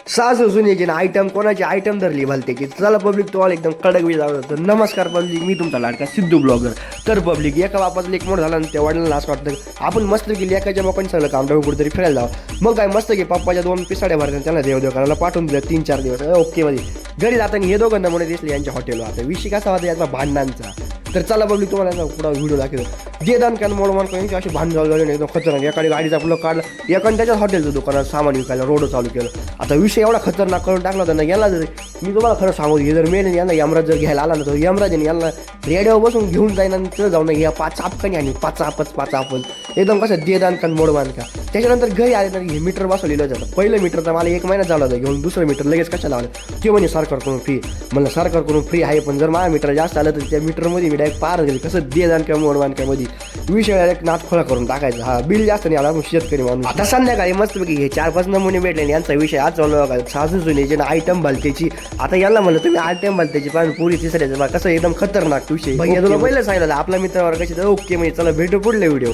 सासू सुनेचे ना आयटम कोणाचे आयटम धरली भलतेची. चला पब्लिक तुम्हाला एकदम कडक वेळ जाऊ. नमस्कार पब्लिक, मी तुमचा लाडका सिद्धू ब्लॉगर. तर पब्लिक एका बापाचं लेक मोठं झाला आणि त्या वडिलांना असं वाटतं आपण मस्त की लेकाच्या बापांनी सगळं काम टाकून कुठेतरी फिरायला जावं. मग काय मस्त की पप्पाच्या 2 पिसाड्या भरतात त्यांना देवदेव करायला पाठवून दिलं 3-4 दिवस ओके मध्ये. घरी जाताना हे दोघं नमुने दिसले यांच्या हॉटेलवर. आता विषय कसा होता याचा भांडणांचा. तर चला पब्लिक तुम्हाला पुढा व्हिडिओ दाखवतो. जे दानकान मोडमान यांची अशी भांडण झाली एकदम खतरनाक. एखादी गाडीचा आपलं काढलं, एकाने त्याच्याच हॉटेलचं दुकानात सामान विकायला रोड चालू केलं. आता विषय एवढा खतरनाक करून टाकला होता ना याला. जर मी तुम्हाला खरं सांगू, हे जर मेन यांना यमराज जर घ्यायला आला ना तर यमराजाने यांना रेडिओ बसून घेऊन जाईन आणि तिथं जाऊन या 5 आपकणी आणि 5 आपच एकदम कसं दे दानकान मोडमान का. त्याच्यानंतर घरी आले तर हे मीटर बसवलेलं जातं. पहिलं मीटर तर मला 1 महिना झाला होता घेऊन, दुसरं मीटर लगेच कशाला लावलं ते म्हणजे सरकारकडून फ्री. म्हणलं सरकारकडून फ्री आहे, पण जर माझ्या मीटर जास्त आलं तर त्या मीटरमध्ये मी डायरेक्ट पार गेले. कसं दे दानक्या मोडवानक्यामध्ये विषय डायरेक्ट नाचखोळा करून टाकायचा. हा बिल जास्त नाही आला आपण शेतकरी म्हणून. आता संध्याकाळी मस्तपैकी हे 4-5 नमुने भेटले यांचा विषय आज चालू बघा. सासू सुनेची आयटम भलतेची. आता याला म्हणलं तुम्ही आयटम भलतेची पण पुरी तिसऱ्याचं कसं एकदम खतरनाक विषय. भैया तुला पहिलं सांगितलं आपल्या मित्रावर कशी ओके म्हणजे चला भेटू पुढले व्हिडिओ.